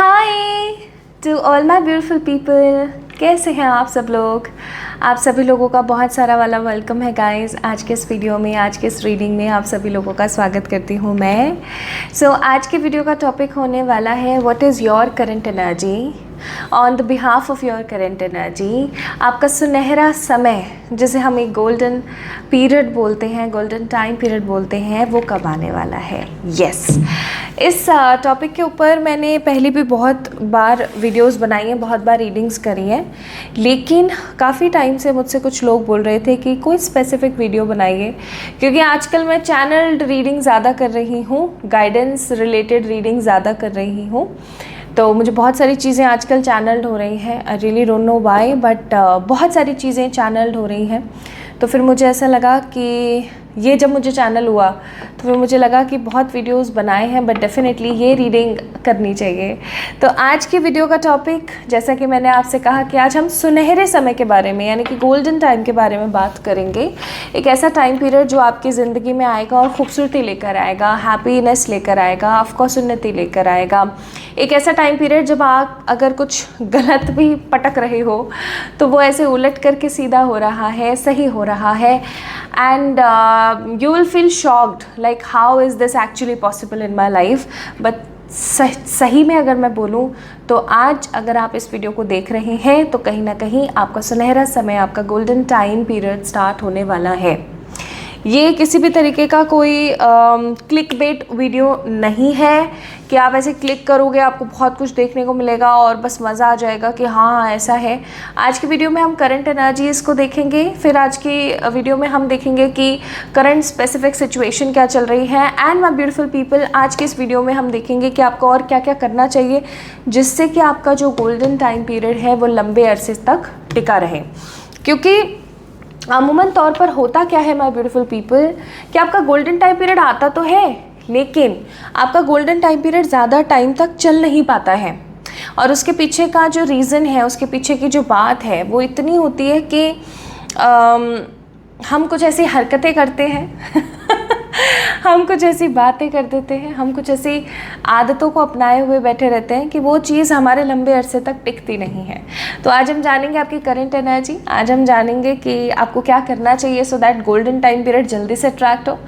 Hi to all my beautiful people, कैसे हैं आप सब लोग। आप सभी लोगों का बहुत सारा वाला वेलकम है गाइस। आज के इस वीडियो में, आज के इस रीडिंग में आप सभी लोगों का स्वागत करती हूँ मैं। आज के वीडियो का टॉपिक होने वाला है what is your current energy on the behalf of your current energy. आपका सुनहरा समय, जिसे हम एक गोल्डन पीरियड बोलते हैं, गोल्डन टाइम पीरियड बोलते हैं, वो कब आने वाला है। यस, इस टॉपिक के ऊपर मैंने पहले भी बहुत बार वीडियोस बनाई हैं, बहुत बार रीडिंग्स करी हैं, लेकिन काफ़ी टाइम से मुझसे कुछ लोग बोल रहे थे कि कोई स्पेसिफिक वीडियो बनाइए, क्योंकि आजकल मैं चैनल्ड रीडिंग ज़्यादा कर रही हूँ, गाइडेंस रिलेटेड रीडिंग ज़्यादा कर रही हूँ। तो मुझे बहुत सारी चीज़ें आजकल चैनल्ड हो रही हैं। I really don't know why, but बहुत सारी चीज़ें चैनल्ड हो रही हैं। तो फिर मुझे ऐसा लगा कि ये जब मुझे चैनल हुआ तो फिर मुझे लगा कि बहुत वीडियोस बनाए हैं, बट डेफिनेटली ये रीडिंग करनी चाहिए। तो आज की वीडियो का टॉपिक, जैसा कि मैंने आपसे कहा कि आज हम सुनहरे समय के बारे में, यानी कि गोल्डन टाइम के बारे में बात करेंगे। एक ऐसा टाइम पीरियड जो आपकी ज़िंदगी में आएगा और ख़ूबसूरती लेकर आएगा, हैप्पीनेस लेकर आएगा, ऑफकोर्स उन्नति लेकर आएगा। एक ऐसा टाइम पीरियड जब आप अगर कुछ गलत भी पटक रहे हो तो वो ऐसे उलट करके सीधा हो रहा है, सही हो रहा है, and you will feel shocked like how is this actually possible in my life। but सही में अगर मैं बोलूँ तो आज अगर आप इस वीडियो को देख रहे हैं तो कहीं ना कहीं आपका सुनहरा समय, आपका गोल्डन टाइम पीरियड स्टार्ट होने वाला है। ये किसी भी तरीके का कोई क्लिक बेट वीडियो नहीं है कि आप ऐसे क्लिक करोगे आपको बहुत कुछ देखने को मिलेगा और बस मज़ा आ जाएगा कि हाँ ऐसा है। आज की वीडियो में हम करंट एनर्जीज़ को देखेंगे, फिर आज की वीडियो में हम देखेंगे कि करंट स्पेसिफिक सिचुएशन क्या चल रही है। एंड माय ब्यूटीफुल पीपल, आज की इस वीडियो में हम देखेंगे कि आपको और क्या क्या करना चाहिए जिससे कि आपका जो गोल्डन टाइम पीरियड है वो लंबे अरसे तक टिका रहे। क्योंकि अमूमन तौर पर होता क्या है माय ब्यूटीफुल पीपल कि आपका गोल्डन टाइम पीरियड आता तो है, लेकिन आपका गोल्डन टाइम पीरियड ज़्यादा टाइम तक चल नहीं पाता है। और उसके पीछे का जो रीज़न है, उसके पीछे की जो बात है वो इतनी होती है कि हम कुछ ऐसी हरकतें करते हैं हम कुछ ऐसी बातें कर देते हैं, हम कुछ ऐसी आदतों को अपनाए हुए बैठे रहते हैं कि वो चीज़ हमारे लंबे अरसे तक टिकती नहीं है। तो आज हम जानेंगे आपकी करंट एनर्जी, आज हम जानेंगे कि आपको क्या करना चाहिए so that golden time period जल्दी से अट्रैक्ट हो।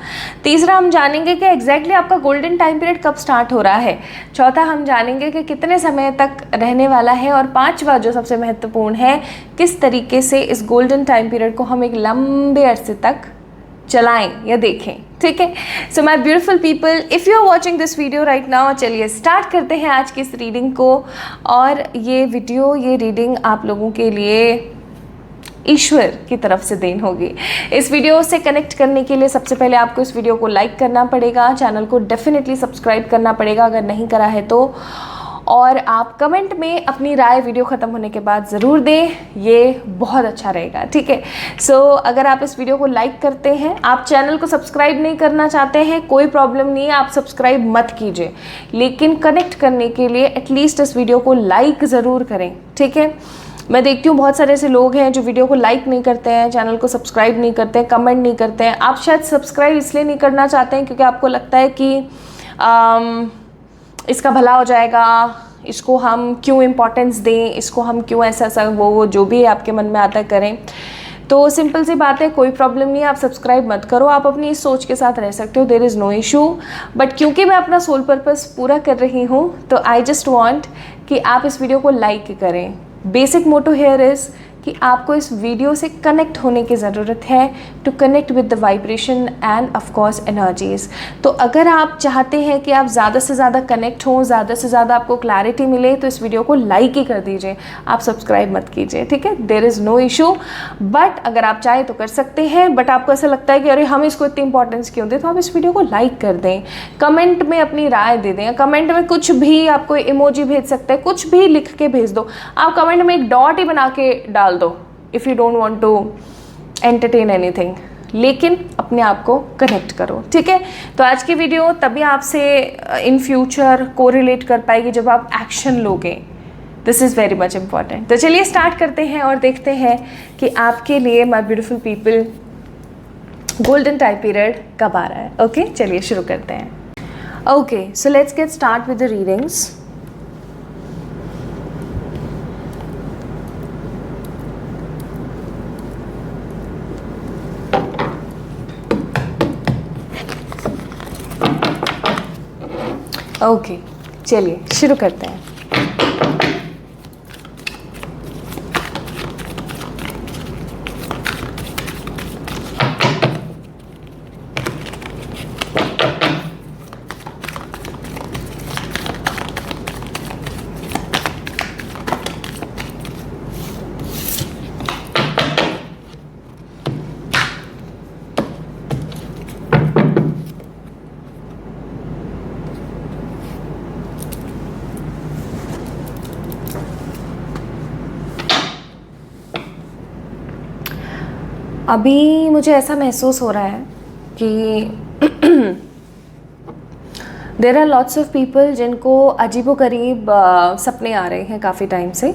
तीसरा, हम जानेंगे कि एग्जैक्टली आपका गोल्डन टाइम पीरियड कब स्टार्ट हो रहा है। चौथा, हम जानेंगे कि कितने समय तक रहने वाला है। और पाँचवा, जो सबसे महत्वपूर्ण है, किस तरीके से इस गोल्डन टाइम पीरियड को हम एक लंबे अरसे तक चलाएं या देखें। ठीक है, so my beautiful people, if you are watching this video right now, चलिए स्टार्ट करते हैं आज की इस रीडिंग को। और ये वीडियो, ये रीडिंग आप लोगों के लिए ईश्वर की तरफ से देन होगी। इस वीडियो से कनेक्ट करने के लिए सबसे पहले आपको इस वीडियो को लाइक करना पड़ेगा, चैनल को डेफिनेटली सब्सक्राइब करना पड़ेगा अगर नहीं करा है तो, और आप कमेंट में अपनी राय वीडियो ख़त्म होने के बाद ज़रूर दें, ये बहुत अच्छा रहेगा। ठीक है, सो अगर आप इस वीडियो को लाइक करते हैं, आप चैनल को सब्सक्राइब नहीं करना चाहते हैं, कोई प्रॉब्लम नहीं है, आप सब्सक्राइब मत कीजिए, लेकिन कनेक्ट करने के लिए एटलीस्ट इस वीडियो को लाइक ज़रूर करें। ठीक है, मैं देखती हूँ बहुत सारे ऐसे लोग हैं जो वीडियो को लाइक नहीं करते हैं, चैनल को सब्सक्राइब नहीं करते हैं, कमेंट नहीं करते हैं। आप शायद सब्सक्राइब इसलिए नहीं करना चाहते हैं क्योंकि आपको लगता है कि इसका भला हो जाएगा, इसको हम क्यों इम्पोर्टेंस दें, इसको हम क्यों ऐसा वो जो भी आपके मन में आता है करें। तो सिंपल सी बात है, कोई प्रॉब्लम नहीं है, आप सब्सक्राइब मत करो, आप अपनी इस सोच के साथ रह सकते हो, there is no issue. But क्योंकि मैं अपना सोल पर्पस पूरा कर रही हूँ तो आई जस्ट वांट कि आप इस वीडियो को लाइक करें। बेसिक मोटो हेयर इज़ कि आपको इस वीडियो से कनेक्ट होने की ज़रूरत है, to connect with the vibration and of course energies. तो अगर आप चाहते हैं कि आप ज़्यादा से ज़्यादा कनेक्ट हों, ज़्यादा से ज़्यादा आपको क्लैरिटी मिले, तो इस वीडियो को लाइक ही कर दीजिए, आप सब्सक्राइब मत कीजिए। ठीक है, there is no issue. But अगर आप चाहें तो कर सकते हैं, बट आपको ऐसा लगता है कि अरे हम इसको इतनी इंपॉर्टेंस क्यों दें, तो आप इस वीडियो को लाइक कर दें, कमेंट में अपनी राय दे दें, कमेंट में कुछ भी, आपको इमोजी भेज सकते हैं, कुछ भी लिख के भेज दो, आप कमेंट में एक डॉट ही बना के डाल दो if you don't want to entertain anything, लेकिन अपने आप को कनेक्ट करो। ठीक है, तो आज की वीडियो तभी आपसे इन फ्यूचर कोरिलेट कर पाएगी जब आप एक्शन लोगे। This is very much important. तो चलिए स्टार्ट करते हैं और देखते हैं कि आपके लिए my beautiful people golden time period कब आ रहा है। ओके, चलिए शुरू करते हैं। Okay, so let's get start with the readings. Okay, चलिए शुरू करते हैं। अभी मुझे ऐसा महसूस हो रहा है कि there are lots of people जिनको अजीबोगरीब सपने आ रहे हैं काफ़ी टाइम से,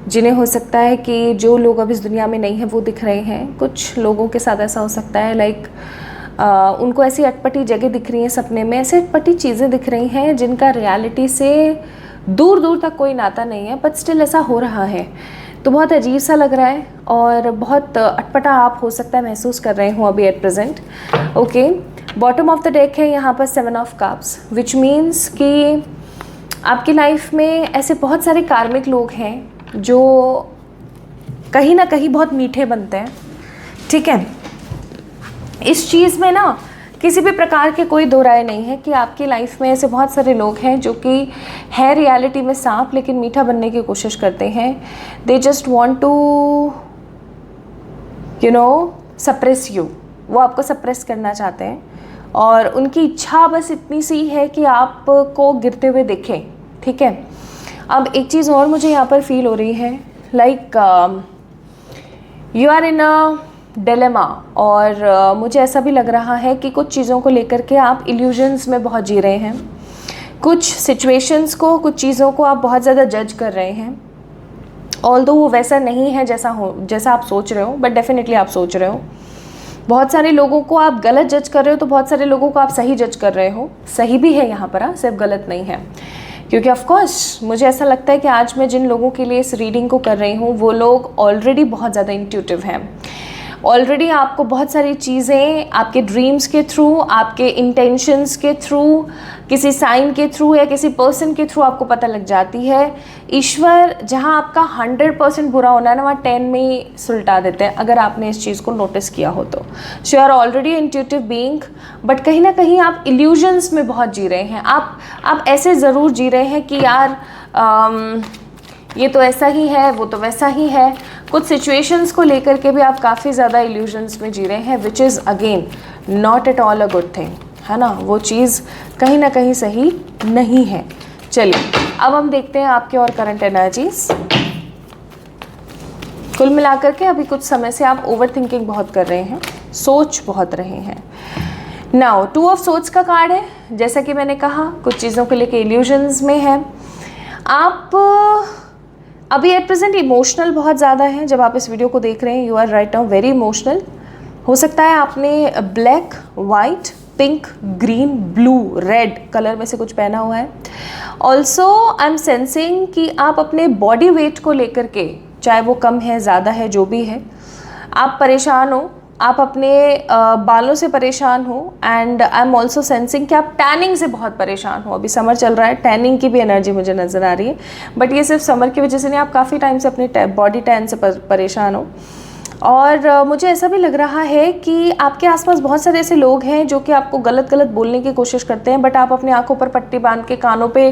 जिन्हें हो सकता है कि जो लोग अब इस दुनिया में नहीं हैं वो दिख रहे हैं। कुछ लोगों के साथ ऐसा हो सकता है लाइक उनको ऐसी अटपटी जगह दिख रही हैं सपने में, ऐसे अटपटी चीज़ें दिख रही हैं जिनका रियलिटी से दूर दूर तक कोई नाता नहीं है, बट स्टिल ऐसा हो रहा है। तो बहुत अजीब सा लग रहा है और बहुत अटपटा आप हो सकता है महसूस कर रहे हो अभी at present. Okay, bottom of the deck है यहाँ पर 7 ऑफ कप्स, विच मीन्स कि आपकी लाइफ में ऐसे बहुत सारे कार्मिक लोग हैं जो कहीं ना कहीं बहुत मीठे बनते हैं। ठीक है, इस चीज़ में ना किसी भी प्रकार के कोई दो राय नहीं है कि आपकी लाइफ में ऐसे बहुत सारे लोग हैं जो कि है रियलिटी में सांप लेकिन मीठा बनने की कोशिश करते हैं। They just want to suppress you, वो आपको सप्रेस करना चाहते हैं और उनकी इच्छा बस इतनी सी है कि आपको गिरते हुए देखें। ठीक है, अब एक चीज़ और मुझे यहाँ पर फील हो रही है, like you are in a dilemma और मुझे ऐसा भी लग रहा है कि कुछ चीज़ों को लेकर के आप इल्यूजन्स में बहुत जी रहे हैं। कुछ सिचुएशंस को, कुछ चीज़ों को आप बहुत ज़्यादा जज कर रहे हैं, ऑल्दो वो वैसा नहीं है जैसा आप सोच रहे हो, बट डेफिनेटली आप सोच रहे हो। बहुत सारे लोगों को आप गलत जज कर रहे हो तो बहुत सारे लोगों को आप सही जज कर रहे हो। सही भी है यहाँ पर, सिर्फ गलत नहीं है, क्योंकि ऑफ कोर्स मुझे ऐसा लगता है कि आज मैं जिन लोगों के लिए इस रीडिंग को कर रही हूँ वो लोग ऑलरेडी बहुत ज़्यादा इंट्यूटिव हैं। ऑलरेडी आपको बहुत सारी चीज़ें आपके ड्रीम्स के थ्रू, आपके इंटेंशंस के थ्रू, किसी साइन के थ्रू या किसी पर्सन के थ्रू आपको पता लग जाती है। ईश्वर जहाँ आपका 100% बुरा होना है ना, वहाँ 10 में ही सुलटा देते हैं अगर आपने इस चीज़ को नोटिस किया हो तो। So you are already intuitive being, but कहीं ना कहीं आप इल्यूजन्स में बहुत जी रहे हैं। आप ऐसे ज़रूर जी रहे हैं कि यार ये तो ऐसा ही है, वो तो वैसा ही है। कुछ सिचुएशंस को लेकर के भी आप काफ़ी ज़्यादा इल्यूजन्स में जी रहे हैं, which is again not at all a good thing, है ना। वो चीज़ कहीं ना कहीं सही नहीं है। चलिए अब हम देखते हैं आपके और करंट एनर्जीज। कुल मिलाकर के अभी कुछ समय से आप ओवर थिंकिंग बहुत कर रहे हैं, सोच बहुत रहे हैं। नाउ 2 ऑफ सोर्ड्स का कार्ड है, जैसा कि मैंने कहा कुछ चीज़ों को लेके इल्यूजन्स में है। आप अभी एट प्रेजेंट इमोशनल बहुत ज़्यादा हैं। जब आप इस वीडियो को देख रहे हैं you are right now very emotional. हो सकता है आपने black, white, pink, green, blue, red colour में से कुछ पहना हुआ है। ऑल्सो आई एम सेंसिंग कि आप अपने बॉडी वेट को लेकर के, चाहे वो कम है ज़्यादा है जो भी है, आप परेशान हो, आप अपने बालों से परेशान हो। And I am also sensing कि आप टैनिंग से बहुत परेशान हो। अभी समर चल रहा है, टैनिंग की भी एनर्जी मुझे नज़र आ रही है, बट ये सिर्फ समर की वजह से नहीं, आप काफ़ी टाइम से अपने बॉडी टैन से परेशान हो। और मुझे ऐसा भी लग रहा है कि आपके आसपास बहुत सारे ऐसे लोग हैं जो कि आपको गलत गलत बोलने की कोशिश करते हैं, बट आप अपनी आंखों पर पट्टी बांध के, कानों पे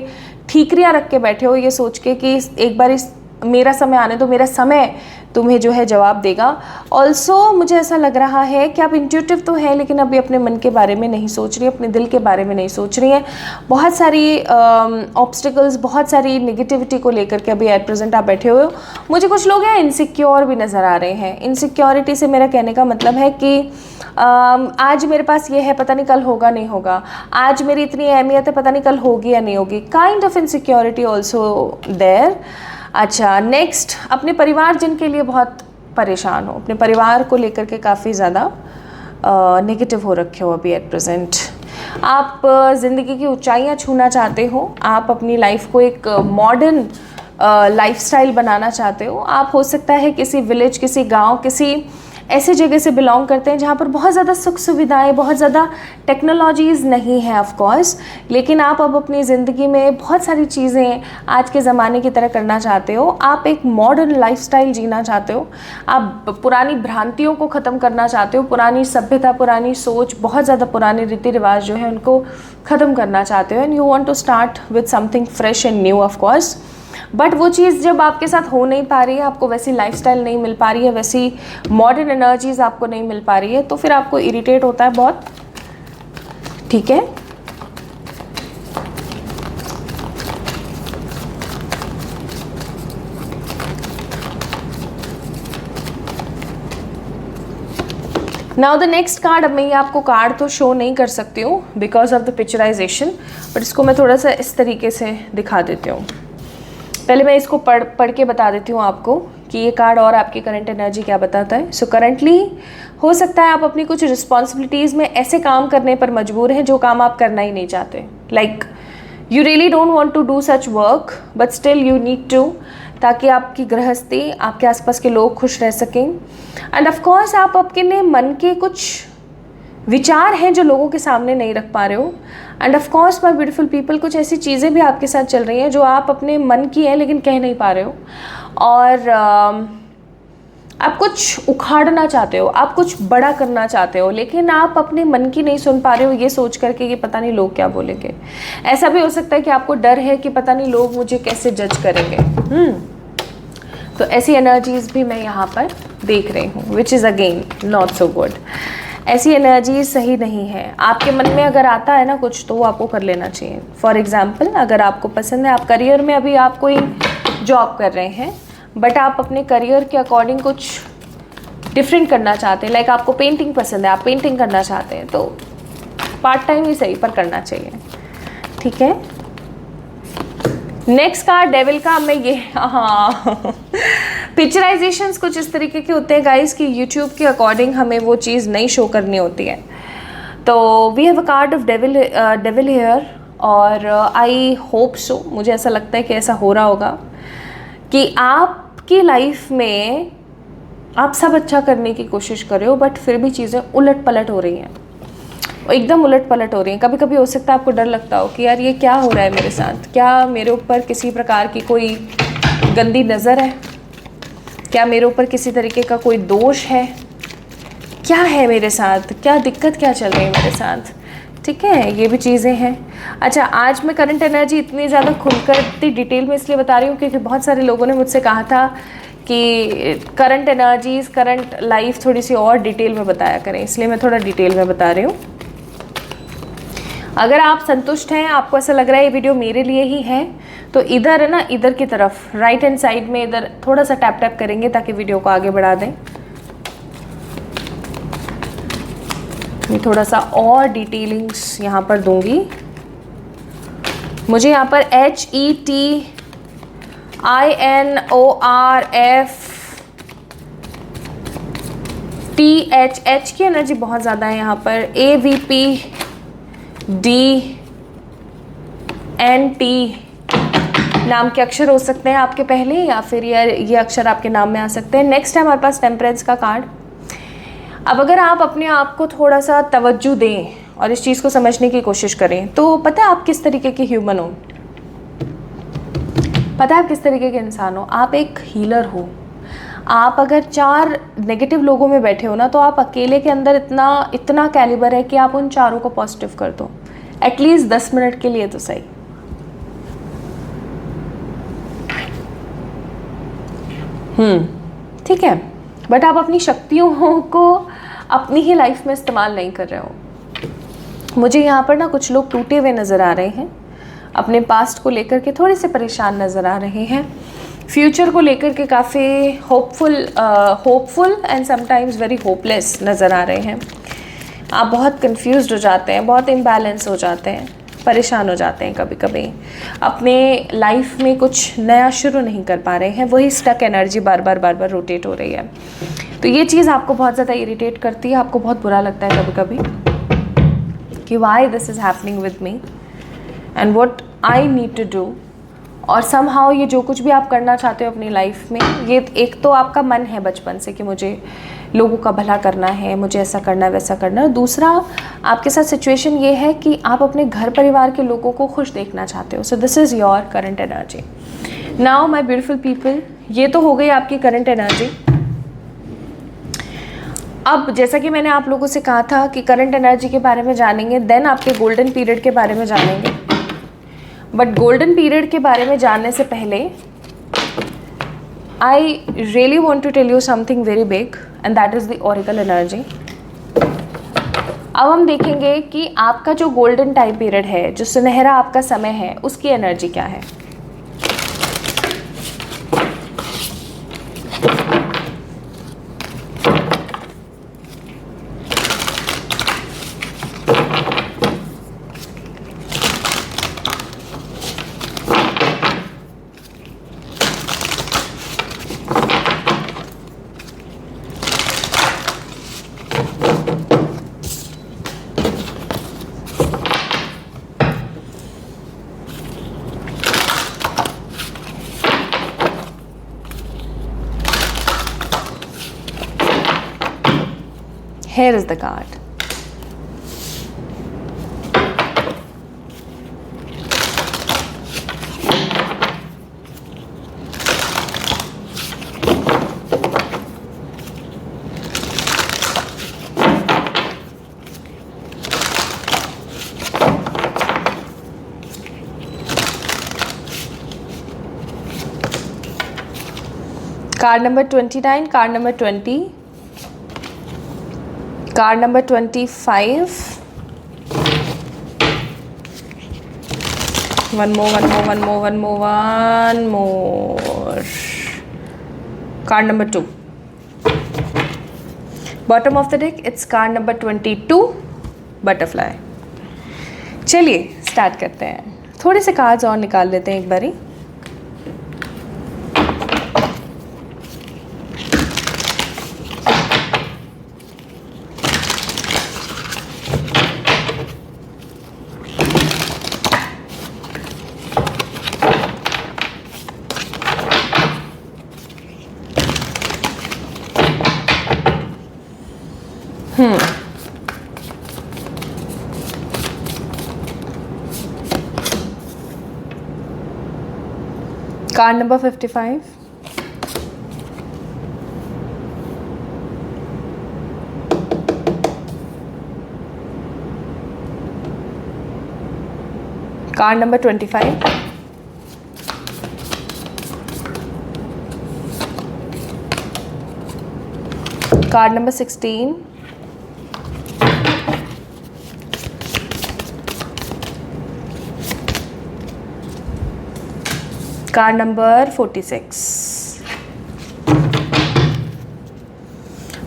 ठीकरियाँ रख के बैठे हो, ये सोच के कि एक बार मेरा समय आने दो, मेरा समय तुम्हें जो है जवाब देगा। ऑल्सो मुझे ऐसा लग रहा है कि आप इंट्यूटिव तो हैं लेकिन अभी अपने मन के बारे में नहीं सोच रही, अपने दिल के बारे में नहीं सोच रही हैं। बहुत सारी ऑब्स्टिकल्स, बहुत सारी नेगेटिविटी को लेकर के अभी एट प्रेजेंट आप बैठे हुए हो। मुझे कुछ लोग हैं इनसिक्योर भी नज़र आ रहे हैं। इनसिक्योरिटी से मेरा कहने का मतलब है कि आज मेरे पास ये है, पता नहीं कल होगा नहीं होगा, आज मेरी इतनी अहमियत है, पता नहीं कल होगी या नहीं होगी। Kind of insecurity also there. अच्छा, नेक्स्ट अपने परिवार जिनके लिए बहुत परेशान हो, अपने परिवार को लेकर के काफ़ी ज़्यादा नेगेटिव हो रखे हो अभी एट प्रेजेंट। आप ज़िंदगी की ऊंचाइयां छूना चाहते हो, आप अपनी लाइफ को एक मॉडर्न लाइफस्टाइल बनाना चाहते हो। आप हो सकता है किसी विलेज, किसी गांव, किसी ऐसे जगह से बिलोंग करते हैं जहाँ पर बहुत ज़्यादा सुख सुविधाएं, बहुत ज़्यादा टेक्नोलॉजीज़ नहीं है ऑफ कोर्स, लेकिन आप अब अपनी ज़िंदगी में बहुत सारी चीज़ें आज के ज़माने की तरह करना चाहते हो। आप एक मॉडर्न लाइफस्टाइल जीना चाहते हो, आप पुरानी भ्रांतियों को ख़त्म करना चाहते हो, पुरानी सभ्यता, पुरानी सोच, बहुत ज़्यादा पुराने रीति रिवाज जो है उनको ख़त्म करना चाहते हो, and you want to start with something fresh and new of course. But वो चीज़ जब आपके साथ हो नहीं पा रही है, आपको वैसी लाइफस्टाइल नहीं मिल पा रही है, वैसी मॉडर्न एनर्जीज आपको नहीं मिल पा रही है, तो फिर आपको इरिटेट होता है बहुत। ठीक है, नाउ द नेक्स्ट कार्ड, अब मैं ये आपको कार्ड तो शो नहीं कर सकती हूँ because of the picturisation, but इसको मैं थोड़ा सा इस तरीके से दिखा देती हूँ। पहले मैं इसको पढ़ के बता देती हूँ आपको कि ये कार्ड और आपकी करंट एनर्जी क्या बताता है। सो करंटली हो सकता है आप अपनी कुछ रिस्पॉन्सिबिलिटीज़ में ऐसे काम करने पर मजबूर हैं जो काम आप करना ही नहीं चाहते। Like you really don't want to do such work but still you need to, ताकि आपकी गृहस्थी, आपके आसपास के लोग खुश रह सकें। एंड ऑफ कोर्स आप अपने मन के कुछ विचार हैं जो लोगों के सामने नहीं रख पा रहे हो। And of course my beautiful people, कुछ ऐसी चीज़ें भी आपके साथ चल रही हैं जो आप अपने मन की हैं लेकिन कह नहीं पा रहे हो, और आप कुछ उखाड़ना चाहते हो, आप कुछ बड़ा करना चाहते हो, लेकिन आप अपने मन की नहीं सुन पा रहे हो, ये सोच करके कि पता नहीं लोग क्या बोलेंगे। ऐसा भी हो सकता है कि आपको डर है कि पता नहीं लोग मुझे कैसे जज करेंगे। तो ऐसी एनर्जीज भी मैं यहाँ पर देख रही हूँ, which is again not so good. ऐसी एनर्जी सही नहीं है। आपके मन में अगर आता है ना कुछ, तो वो आपको कर लेना चाहिए। फॉर एग्जाम्पल, अगर आपको पसंद है, आप करियर में अभी आप कोई जॉब कर रहे हैं बट आप अपने करियर के अकॉर्डिंग कुछ डिफरेंट करना चाहते हैं, लाइक आपको पेंटिंग पसंद है, आप पेंटिंग करना चाहते हैं, तो पार्ट टाइम ही सही पर करना चाहिए। ठीक है, नेक्स्ट कार्ड डेविल का। मैं ये पिक्चराइजेशंस कुछ इस तरीके के होते हैं गाइस कि यूट्यूब के अकॉर्डिंग हमें वो चीज़ नहीं शो करनी होती है। तो we have a card of devil here, और आई होप सो, मुझे ऐसा लगता है कि ऐसा हो रहा होगा कि आपकी लाइफ में आप सब अच्छा करने की कोशिश कर रहे हो बट फिर भी चीज़ें उलट पलट हो रही हैं, एकदम उलट पलट हो रही हैं। कभी कभी हो सकता है आपको डर लगता हो कि यार ये क्या हो रहा है मेरे साथ, क्या मेरे ऊपर किसी प्रकार की कोई गंदी नज़र है, क्या मेरे ऊपर किसी तरीके का कोई दोष है, क्या है मेरे साथ, क्या दिक्कत क्या चल रही है मेरे साथ। ठीक है, ये भी चीज़ें हैं। अच्छा, आज मैं करंट एनर्जी इतनी ज़्यादा खुलकर इतनी डिटेल में इसलिए बता रही हूँ क्योंकि बहुत सारे लोगों ने मुझसे कहा था कि करंट एनर्जीज़, करंट लाइफ थोड़ी सी और डिटेल में बताया करें, इसलिए मैं थोड़ा डिटेल में बता रही हूँ। अगर आप संतुष्ट हैं, आपको ऐसा लग रहा है ये वीडियो मेरे लिए ही है, तो इधर है ना, इधर की तरफ राइट हैंड साइड में इधर थोड़ा सा टैप टैप करेंगे ताकि वीडियो को आगे बढ़ा दें। मैं थोड़ा सा और डिटेलिंग्स यहाँ पर दूंगी। मुझे यहाँ पर HETINORFTHH की एनर्जी बहुत ज़्यादा है यहाँ पर। AVPDNT नाम के अक्षर हो सकते हैं आपके पहले, या फिर ये अक्षर आपके नाम में आ सकते हैं। नेक्स्ट है हमारे पास टेम्परेंस का कार्ड। अब अगर आप अपने आप को थोड़ा सा तवज्जो दें और इस चीज़ को समझने की कोशिश करें, तो पता है आप किस तरीके के ह्यूमन हो, पता है आप किस तरीके के इंसान हो। आप एक हीलर हो। आप अगर 4 नेगेटिव लोगों में बैठे हो ना, तो आप अकेले के अंदर इतना कैलिबर है कि आप उन चारों को पॉजिटिव कर दो, एटलीस्ट 10 मिनट के लिए तो सही। ठीक है, बट आप अपनी शक्तियों को अपनी ही लाइफ में इस्तेमाल नहीं कर रहे हो। मुझे यहाँ पर ना कुछ लोग टूटे हुए नज़र आ रहे हैं, अपने पास्ट को लेकर के थोड़े से परेशान नज़र आ रहे हैं, फ्यूचर को लेकर के काफ़ी hopeful and sometimes very hopeless नज़र आ रहे हैं। आप बहुत कंफ्यूज्ड हो जाते हैं, बहुत इम्बैलेंस हो जाते हैं, परेशान हो जाते हैं, कभी कभी अपने लाइफ में कुछ नया शुरू नहीं कर पा रहे हैं, वही स्टक एनर्जी बार बार रोटेट हो रही है। तो ये चीज़ आपको बहुत ज़्यादा इरिटेट करती है, आपको बहुत बुरा लगता है कभी कभी कि why this is happening with me and what I need to do, और समहाउ ये जो कुछ भी आप करना चाहते हो अपनी लाइफ में, ये एक तो आपका मन है बचपन से कि मुझे लोगों का भला करना है, मुझे ऐसा करना है वैसा करना है। दूसरा आपके साथ सिचुएशन ये है कि आप अपने घर परिवार के लोगों को खुश देखना चाहते हो। So this is your current energy. Now my beautiful people, ये तो हो गई आपकी करंट एनर्जी। अब जैसा कि मैंने आप लोगों से कहा था कि करंट एनर्जी के बारे में जानेंगे, देन आपके गोल्डन पीरियड के बारे में जानेंगे। बट गोल्डन पीरियड के बारे में जानने से पहले I really want to tell you something very big, and that is the oracle energy. अब हम देखेंगे कि आपका जो गोल्डन टाइम पीरियड है, जो सुनहरा आपका समय है, उसकी एनर्जी क्या है। Here is the card. Card number 29, card number 20. Card number 25. One more. Card number 2. Bottom of the deck, it's card number 22, butterfly. चलिए स्टार्ट करते हैं। थोड़े से कार्ड्स और निकाल लेते हैं एक बारी। Card number 55. Card number 25. Card number 16. Card number 46.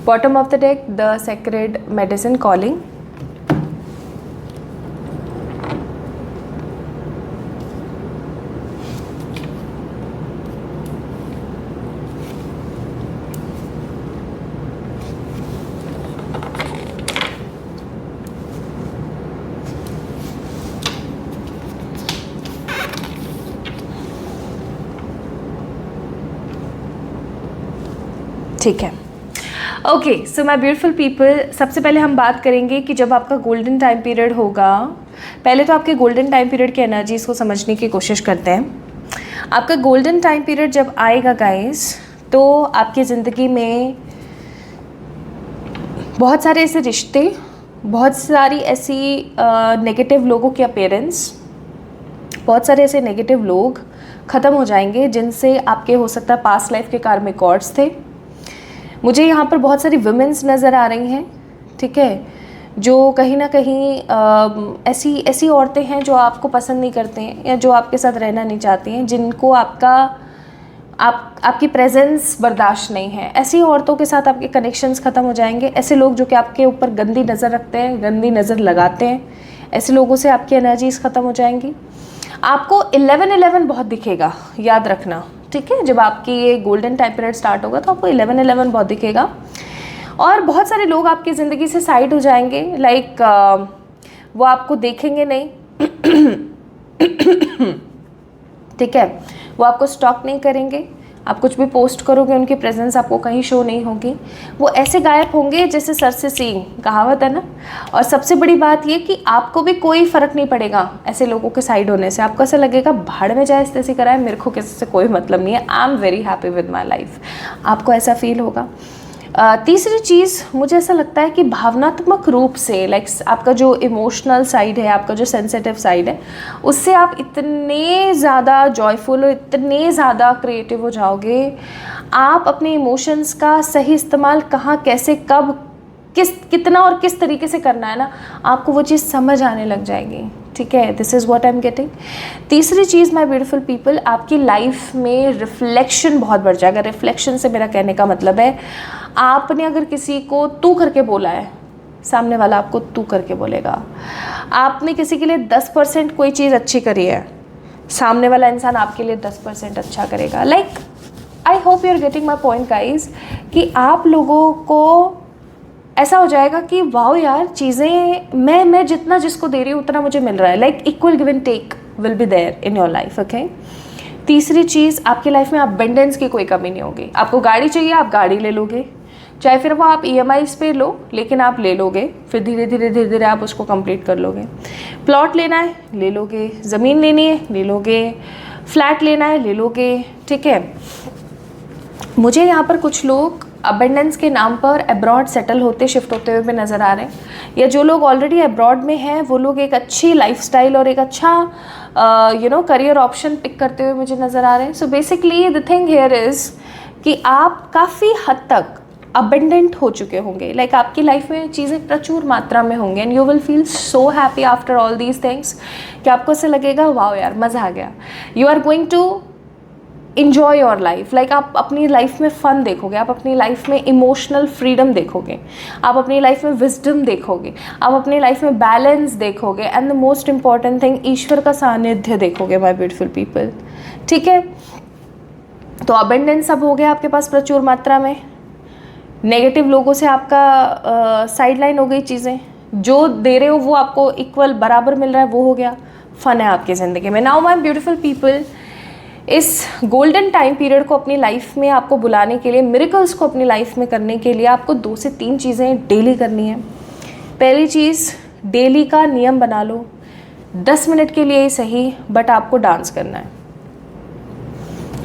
Bottom of the deck, the sacred medicine calling. ठीक है, okay. So my beautiful people, सबसे पहले हम बात करेंगे कि जब आपका गोल्डन टाइम पीरियड होगा, पहले तो आपके गोल्डन टाइम पीरियड की एनर्जीज़ को समझने की कोशिश करते हैं। आपका गोल्डन टाइम पीरियड जब आएगा गाइस, तो आपकी ज़िंदगी में बहुत सारे ऐसे रिश्ते, बहुत सारी ऐसी नेगेटिव लोगों की अपीयरेंस, बहुत सारे ऐसे नेगेटिव लोग ख़त्म हो जाएंगे जिनसे आपके हो सकता है पास्ट लाइफ के कार्मिक कॉर्ड्स थे। मुझे यहाँ पर बहुत सारी वुमेन्स नज़र आ रही हैं, ठीक है, जो कहीं ना कहीं ऐसी औरतें हैं जो आपको पसंद नहीं करते हैं या जो आपके साथ रहना नहीं चाहती हैं, जिनको आपकी प्रेजेंस बर्दाश्त नहीं है। ऐसी औरतों के साथ आपके कनेक्शंस ख़त्म हो जाएंगे। ऐसे लोग जो कि आपके ऊपर गंदी नज़र रखते हैं, गंदी नज़र लगाते हैं, ऐसे लोगों से आपकी एनर्जीज़ ख़त्म हो जाएंगी। आपको 11-11 बहुत दिखेगा, याद रखना, ठीक है। जब आपकी ये गोल्डन टाइम पीरियड स्टार्ट होगा तो आपको 11-11 बहुत दिखेगा। और बहुत सारे लोग आपकी ज़िंदगी से साइड हो जाएंगे, लाइक वो आपको देखेंगे नहीं ठीक है। वो आपको स्टॉक नहीं करेंगे, आप कुछ भी पोस्ट करोगे उनकी प्रेजेंस आपको कहीं शो नहीं होगी। वो ऐसे गायब होंगे जैसे सर से सींग, कहावत है ना। और सबसे बड़ी बात ये कि आपको भी कोई फ़र्क नहीं पड़ेगा ऐसे लोगों के साइड होने से। आपको ऐसा लगेगा भाड़ में जाए तैसे कराए, मेरे को किसी से कोई मतलब नहीं है, I am very happy with my life, आपको ऐसा फील होगा। तीसरी चीज़ मुझे ऐसा लगता है कि भावनात्मक रूप से लाइक आपका जो इमोशनल साइड है, आपका जो सेंसिटिव साइड है, उससे आप इतने ज़्यादा जॉयफुल और इतने ज़्यादा क्रिएटिव हो जाओगे। आप अपने इमोशंस का सही इस्तेमाल कहाँ, कैसे, कब, कितना और किस तरीके से करना है ना, आपको वो चीज़ समझ आने लग जाएगी। ठीक है, this is what I am getting. तीसरी चीज़ माय ब्यूटीफुल पीपल, आपकी लाइफ में रिफ्लेक्शन बहुत बढ़ जाएगा। रिफ्लेक्शन से मेरा कहने का मतलब है, आपने अगर किसी को तू करके बोला है, सामने वाला आपको तू करके बोलेगा। आपने किसी के लिए 10% कोई चीज़ अच्छी करी है, सामने वाला इंसान आपके लिए 10% अच्छा करेगा। Like I hope you are getting my point guys, कि आप लोगों को ऐसा हो जाएगा कि वाओ यार, चीज़ें मैं जितना जिसको दे रही हूँ उतना मुझे मिल रहा है। Like equal give and take will be there in your life. Okay. तीसरी चीज़, आपकी लाइफ में अबंडेंस की कोई कमी नहीं होगी। आपको गाड़ी चाहिए, आप गाड़ी ले लोगे, चाहे फिर वो आप EMIs पे लो, लेकिन आप ले लोगे, फिर धीरे धीरे आप उसको कंप्लीट कर लोगे। प्लॉट लेना है ले लोगे, ज़मीन लेनी है ले लोगे, फ्लैट लेना है ले लोगे। ठीक है। मुझे यहाँ पर कुछ लोग अबंडेंस के नाम पर अब्रॉड सेटल होते, शिफ्ट होते हुए भी नज़र आ रहे हैं, या जो लोग ऑलरेडी अब्रॉड में हैं वो लोग एक अच्छी लाइफस्टाइल और एक अच्छा करियर ऑप्शन पिक करते हुए मुझे नज़र आ रहे हैं। So basically the thing here is कि आप काफ़ी हद तक अबंडेंट हो चुके होंगे। लाइक आपकी लाइफ में चीज़ें प्रचुर मात्रा में होंगे, and you will feel so happy after all these things, कि आपको ऐसे लगेगा वाओ यार मज़ा आ गया। You are going to enjoy your life. Like आप अपनी लाइफ में फ़न देखोगे, आप अपनी लाइफ में इमोशनल फ्रीडम देखोगे, आप अपनी लाइफ में विजडम देखोगे, आप अपनी लाइफ में बैलेंस देखोगे, and the most important thing, ईश्वर का सानिध्य देखोगे माय ब्यूटीफुल पीपल। ठीक है। तो अबंडेंस अब हो गया आपके पास प्रचुर मात्रा में। नेगेटिव लोगों से आपका साइडलाइन हो गई चीज़ें, जो दे रहे हो वो आपको इक्वल बराबर मिल रहा है, वो हो गया। फ़न है आपकी ज़िंदगी में। नाउ माय ब्यूटीफुल पीपल, इस गोल्डन टाइम पीरियड को अपनी लाइफ में आपको बुलाने के लिए, मिरेकल्स को अपनी लाइफ में करने के लिए आपको 2 से 3 चीज़ें डेली करनी है। पहली चीज़, डेली का नियम बना लो, 10 मिनट के लिए ही सही, बट आपको डांस करना है।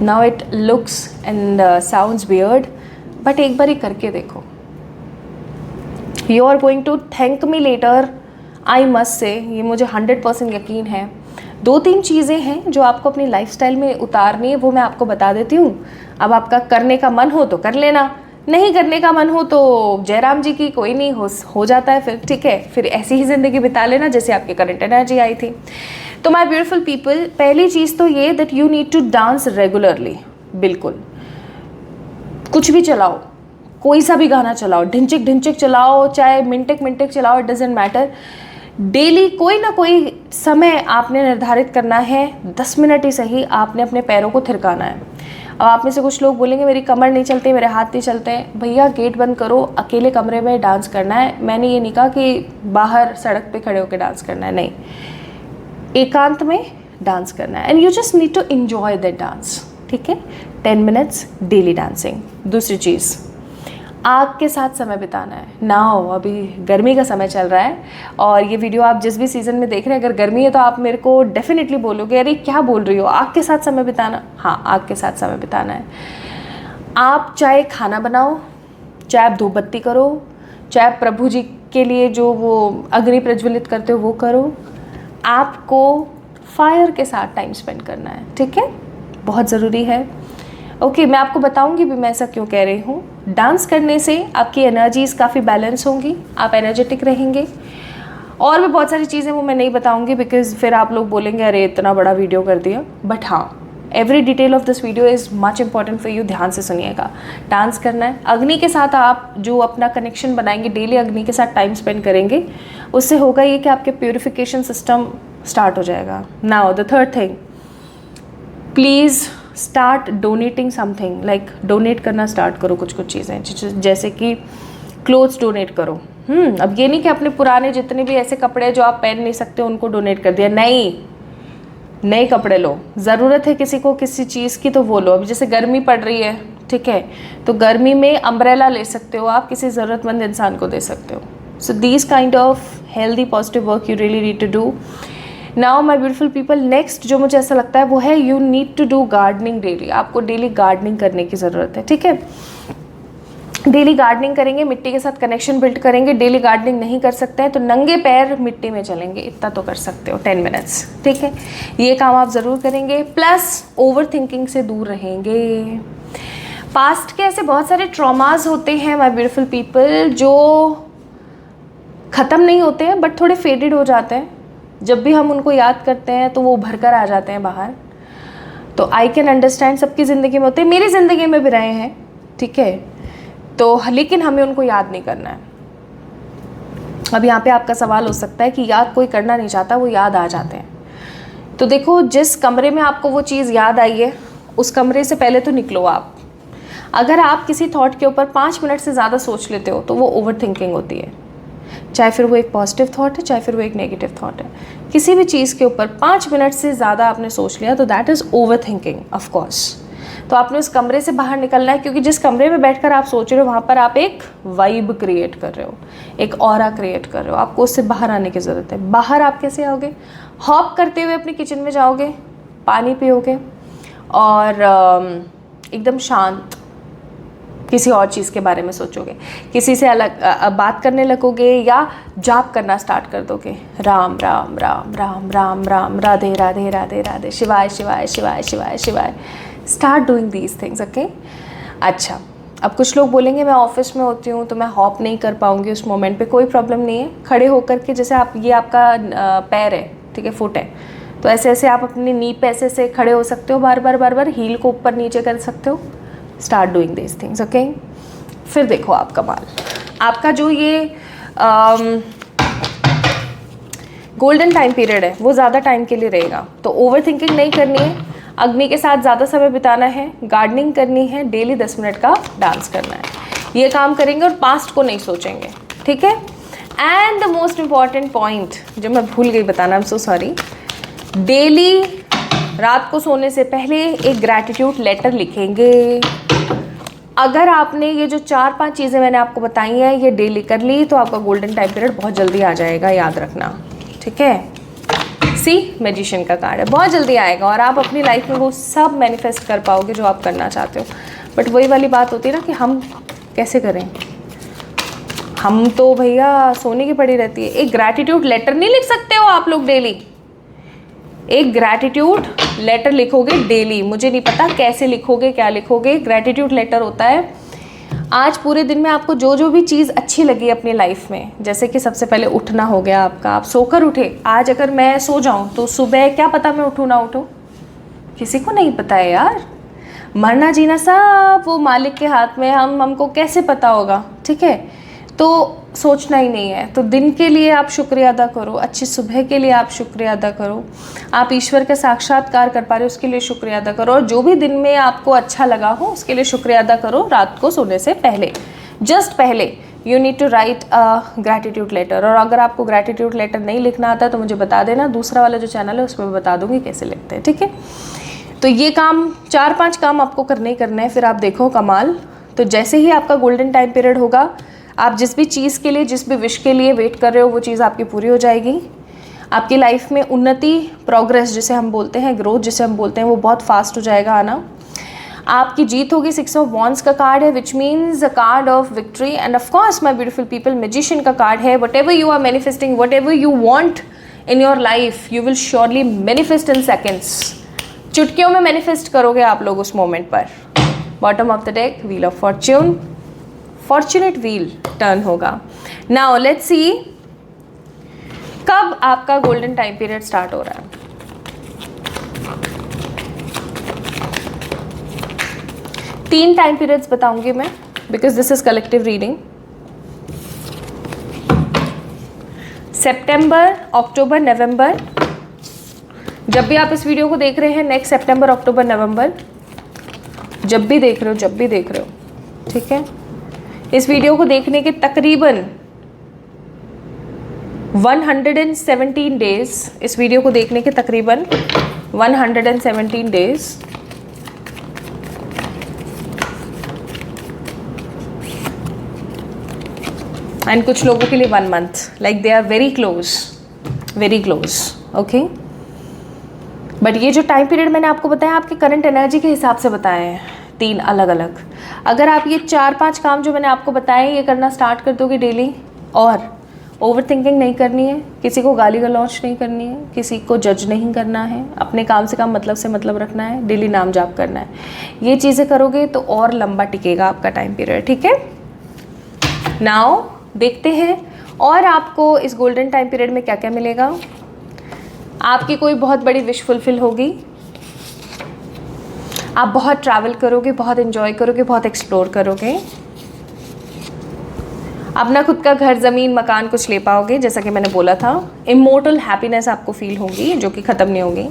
Now it looks and sounds weird, but एक बार ही करके देखो। You are going to thank me later, I must say, ये मुझे 100% यकीन है। 2-3 चीज़ें हैं जो आपको अपनी लाइफस्टाइल में उतारनी है, वो मैं आपको बता देती हूँ। अब आपका करने का मन हो तो कर लेना, नहीं करने का मन हो तो जयराम जी की कोई नहीं, हो जाता है फिर। ठीक है, फिर ऐसी ही ज़िंदगी बिता लेना जैसे आपकी करंट एनर्जी आई थी। तो माय ब्यूटीफुल पीपल, पहली चीज़ तो ये that you need to dance regularly. बिल्कुल कुछ भी चलाओ, कोई सा भी गाना चलाओ, ढिंचिक ढिंचिक चलाओ, चाहे मिनटिक मिनटिक चलाओ, इट डजेंट मैटर। डेली कोई ना कोई समय आपने निर्धारित करना है, 10 मिनट ही सही, आपने अपने पैरों को थिरकाना है। अब आप में से कुछ लोग बोलेंगे मेरी कमर नहीं चलती, मेरे हाथ नहीं चलते हैं। भैया गेट बंद करो, अकेले कमरे में डांस करना है। मैंने ये नहीं कहा कि बाहर सड़क पे खड़े होकर डांस करना है, नहीं, एकांत में डांस करना है, and you just need to enjoy that dance. ठीक है, 10 मिनट्स डेली डांसिंग। दूसरी चीज़, आग के साथ समय बिताना है। नाउ अभी गर्मी का समय चल रहा है, और ये वीडियो आप जिस भी सीज़न में देख रहे हैं, अगर गर्मी है तो आप मेरे को डेफिनेटली बोलोगे अरे क्या बोल रही हो, आग के साथ समय बिताना। हाँ, आग के साथ समय बिताना है। आप चाहे खाना बनाओ, चाहे आप धूप बत्ती करो, चाहे आप प्रभु जी के लिए जो वो अग्नि प्रज्वलित करते हो वो करो, आपको फायर के साथ टाइम स्पेंड करना है। ठीक है, बहुत ज़रूरी है। ओके, मैं आपको बताऊंगी भी मैं ऐसा क्यों कह रही हूँ। डांस करने से आपकी एनर्जीज़ काफ़ी बैलेंस होंगी, आप एनर्जेटिक रहेंगे, और भी बहुत सारी चीज़ें वो मैं नहीं बताऊंगी, बिकॉज फिर आप लोग बोलेंगे अरे इतना बड़ा वीडियो कर दिया। बट हाँ, every detail of this video is much important for you, ध्यान से सुनिएगा। डांस करना है, अग्नि के साथ आप जो अपना कनेक्शन बनाएंगे, डेली अग्नि के साथ टाइम स्पेंड करेंगे, उससे होगा ये कि आपके प्यूरिफिकेशन सिस्टम स्टार्ट हो जाएगा। Now the third thing, please start donating something. Like donate करना स्टार्ट करो कुछ चीज़ें, जैसे कि क्लोथ्स डोनेट करो। अब ये नहीं कि अपने पुराने जितने भी ऐसे कपड़े जो आप पहन नहीं सकते उनको डोनेट कर दिया, नहीं नए कपड़े लो, ज़रूरत है किसी को किसी चीज़ की तो वो लो। अभी जैसे गर्मी पड़ रही है, ठीक है, तो गर्मी में अम्ब्रेला ले सकते हो आप, किसी ज़रूरतमंद इंसान को दे सकते हो। So these kind of healthy positive work you really need to do. Now my beautiful people, next जो मुझे ऐसा लगता है वो है you need to do gardening daily. आपको डेली गार्डनिंग करने की ज़रूरत है, ठीक है। डेली गार्डनिंग करेंगे, मिट्टी के साथ कनेक्शन बिल्ड करेंगे। डेली गार्डनिंग नहीं कर सकते हैं तो नंगे पैर मिट्टी में चलेंगे, इतना तो कर सकते हो 10 मिनट्स, ठीक है। ये काम आप ज़रूर करेंगे। प्लस ओवर थिंकिंग से दूर रहेंगे। पास्ट के ऐसे बहुत सारे ट्रॉमास होते हैं माय ब्यूटीफुल पीपल जो ख़त्म नहीं होते हैं बट थोड़े फेडेड हो जाते हैं। जब भी हम उनको याद करते हैं तो वो उभर कर आ जाते हैं बाहर। तो आई कैन अंडरस्टैंड, सबकी ज़िंदगी में होते हैं, मेरी ज़िंदगी में भी रहे हैं, ठीक है। तो लेकिन हमें उनको याद नहीं करना है। अब यहाँ पे आपका सवाल हो सकता है कि याद कोई करना नहीं चाहता, वो याद आ जाते हैं। तो देखो, जिस कमरे में आपको वो चीज़ याद आई है उस कमरे से पहले तो निकलो आप। अगर आप किसी थॉट के ऊपर 5 मिनट से ज़्यादा सोच लेते हो तो वो ओवर थिंकिंग होती है। चाहे फिर वो एक पॉजिटिव थॉट है, चाहे फिर वो एक नेगेटिव थॉट है। किसी भी चीज़ के ऊपर 5 मिनट से ज़्यादा आपने सोच लिया तो that is over thinking of course. तो आपने उस कमरे से बाहर निकलना है, क्योंकि जिस कमरे में बैठकर आप सोच रहे हो वहाँ पर आप एक वाइब क्रिएट कर रहे हो, एक ऑरा क्रिएट कर रहे हो। आपको उससे बाहर आने की ज़रूरत है। बाहर आप कैसे आओगे? हॉप करते हुए अपनी किचन में जाओगे, पानी पियोगे और एकदम शांत किसी और चीज़ के बारे में सोचोगे, किसी से अलग बात करने लगोगे या जाप करना स्टार्ट कर दोगे। राम राम राम राम राम राम, राधे राधे राधे राधे, शिवाय शिवाय शिवाय शिवाय शिवाय। Start doing these things, okay. अच्छा, अब कुछ लोग बोलेंगे मैं ऑफिस में होती हूँ तो मैं हॉप नहीं कर पाऊँगी उस मोमेंट पे। कोई प्रॉब्लम नहीं है। खड़े होकर के, जैसे आप, ये आपका पैर है, ठीक है, फुट है, तो ऐसे ऐसे आप अपनी नी पे ऐसे से खड़े हो सकते हो, बार बार बार बार हील को ऊपर नीचे कर सकते हो। Start doing this things, okay. फिर देखो आप कमाल, आपका जो ये गोल्डन टाइम पीरियड है वो ज़्यादा टाइम के लिए रहेगा। तो ओवर थिंकिंग नहीं करनी है, अग्नि के साथ ज़्यादा समय बिताना है, गार्डनिंग करनी है, डेली 10 मिनट का डांस करना है। ये काम करेंगे और पास्ट को नहीं सोचेंगे, ठीक है। And the most important point जो मैं भूल गई बताना, I am so sorry, daily रात को सोने से पहले एक ग्रैटिट्यूड लेटर लिखेंगे। अगर आपने ये जो 4-5 चीज़ें मैंने आपको बताई हैं ये डेली कर ली तो आपका गोल्डन टाइम पीरियड बहुत जल्दी आ जाएगा, याद रखना, ठीक है। सी मैजिशियन का कार्ड है, बहुत जल्दी आएगा और आप अपनी लाइफ में वो सब मैनिफेस्ट कर पाओगे जो आप करना चाहते हो। बट वही वाली बात होती है ना कि हम कैसे करें, हम तो भैया सोने की पड़ी रहती है। एक ग्रैटिट्यूड लेटर नहीं लिख सकते हो आप लोग डेली? एक ग्रैटिट्यूड लेटर लिखोगे डेली। मुझे नहीं पता कैसे लिखोगे, क्या लिखोगे। ग्रैटिट्यूड लेटर होता है आज पूरे दिन में आपको जो जो भी चीज़ अच्छी लगी अपनी लाइफ में, जैसे कि सबसे पहले उठना हो गया आपका, आप सोकर उठे। आज अगर मैं सो जाऊं तो सुबह क्या पता मैं उठूँ ना उठूँ, किसी को नहीं पता है यार। मरना जीना सब वो मालिक के हाथ में, हमको कैसे पता होगा, ठीक है। तो सोचना ही नहीं है। तो दिन के लिए आप शुक्रिया अदा करो, अच्छी सुबह के लिए आप शुक्रिया अदा करो, आप ईश्वर का साक्षात्कार कर पा रहे हो उसके लिए शुक्रिया अदा करो, और जो भी दिन में आपको अच्छा लगा हो उसके लिए शुक्रिया अदा करो। रात को सोने से पहले, जस्ट पहले you need to write a gratitude letter. और अगर आपको ग्रैटिट्यूड लेटर नहीं लिखना आता तो मुझे बता देना, दूसरा वाला जो चैनल है उसमें मैं बता दूँगी कैसे लिखते हैं, ठीक है। तो ये काम 4-5 काम आपको करने ही करने हैं, फिर आप देखो कमाल। तो जैसे ही आपका गोल्डन टाइम पीरियड होगा, आप जिस भी चीज़ के लिए, जिस भी विश के लिए वेट कर रहे हो वो चीज़ आपकी पूरी हो जाएगी। आपकी लाइफ में उन्नति, प्रोग्रेस जिसे हम बोलते हैं, ग्रोथ जिसे हम बोलते हैं, वो बहुत फास्ट हो जाएगा आना। आपकी जीत होगी। 6 ऑफ वॉन्ड्स का कार्ड है which means a card of victory. And of course my beautiful people, magician का कार्ड है। Whatever you are manifesting, whatever you want in your life, you will surely manifest in seconds. चुटकियों में manifest करोगे आप लोग उस moment पर। Bottom of the deck, wheel of fortune, fortunate wheel turn होगा। Now let's see कब आपका गोल्डन टाइम पीरियड स्टार्ट हो रहा है। तीन टाइम पीरियड्स बताऊंगी मैं, because this is collective reading. सितंबर, अक्टूबर, नवंबर। जब भी आप इस वीडियो को देख रहे हैं, नेक्स्ट सितंबर, अक्टूबर, नवंबर, जब भी देख रहे हो, ठीक है। इस वीडियो को देखने के तकरीबन 117 डेज, इस वीडियो को देखने के तकरीबन 117 days. एंड कुछ लोगों के लिए 1 month, like they are very close, okay. But ये जो टाइम पीरियड मैंने आपको बताया, आपके करंट एनर्जी के हिसाब से बताए हैं, 3 अलग अलग। अगर आप ये 4-5 काम जो मैंने आपको बताए ये करना स्टार्ट कर दोगे डेली, और ओवर थिंकिंग नहीं करनी है, किसी को गाली गलौच नहीं करनी है, किसी को जज नहीं करना है, अपने काम से काम मतलब से मतलब रखना है, डेली नाम जाप करना है, ये चीज़ें करोगे तो और लंबा टिकेगा आपका टाइम पीरियड, ठीक है। नाउ देखते हैं और आपको इस गोल्डन टाइम पीरियड में क्या क्या मिलेगा। आपकी कोई बहुत बड़ी विश फुलफिल होगी, आप बहुत ट्रैवल करोगे, बहुत एंजॉय करोगे, बहुत एक्सप्लोर करोगे, अपना खुद का घर, ज़मीन, मकान कुछ ले पाओगे, जैसा कि मैंने बोला था। इमोर्टल हैप्पीनेस आपको फील होगी जो कि ख़त्म नहीं होगी।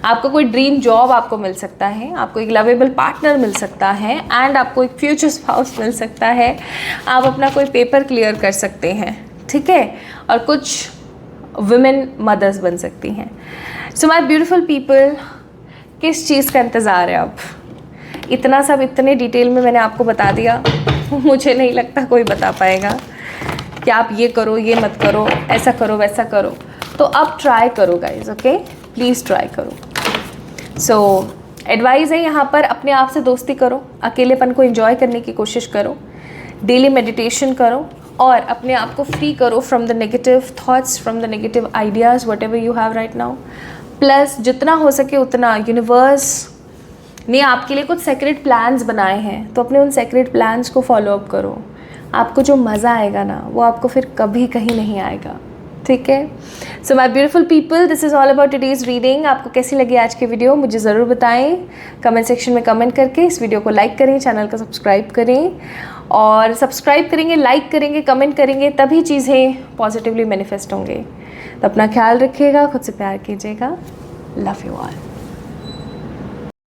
आपको कोई ड्रीम जॉब आपको मिल सकता है, आपको एक लवेबल पार्टनर मिल सकता है, एंड आपको एक फ्यूचर स्पाउस मिल सकता है। आप अपना कोई पेपर क्लियर कर सकते हैं, ठीक है, और कुछ वुमेन मदर्स बन सकती हैं। सो माय ब्यूटीफुल पीपल, किस चीज़ का इंतज़ार है अब? इतना सब इतने डिटेल में मैंने आपको बता दिया, मुझे नहीं लगता कोई बता पाएगा कि आप ये करो, ये मत करो, ऐसा करो, वैसा करो। तो अब ट्राई करो गाइज, ओके, प्लीज़ ट्राई करो। सो एडवाइस है यहाँ पर, अपने आप से दोस्ती करो, अकेलेपन को एंजॉय करने की कोशिश करो, डेली मेडिटेशन करो, और अपने आप को फ्री करो from the negative thoughts, from the negative ideas, what ever you have right now. Plus जितना हो सके उतना यूनिवर्स ने आपके लिए कुछ सेक्रेट प्लान्स बनाए हैं, तो अपने उन सेक्रेट प्लान्स को फॉलो अप करो। आपको जो मज़ा आएगा ना, वो आपको फिर कभी कहीं नहीं आएगा, ठीक है। So my beautiful people, this is all about today's reading. आपको कैसी लगी आज की वीडियो मुझे ज़रूर बताएं कमेंट सेक्शन में कमेंट करके। इस वीडियो को लाइक करें, चैनल को सब्सक्राइब करें, और सब्सक्राइब करेंगे, लाइक करेंगे, कमेंट करेंगे, तभी चीज़ें पॉजिटिवली मैनिफेस्ट होंगे। तो अपना ख्याल रखिएगा, खुद से प्यार कीजिएगा। Love you all.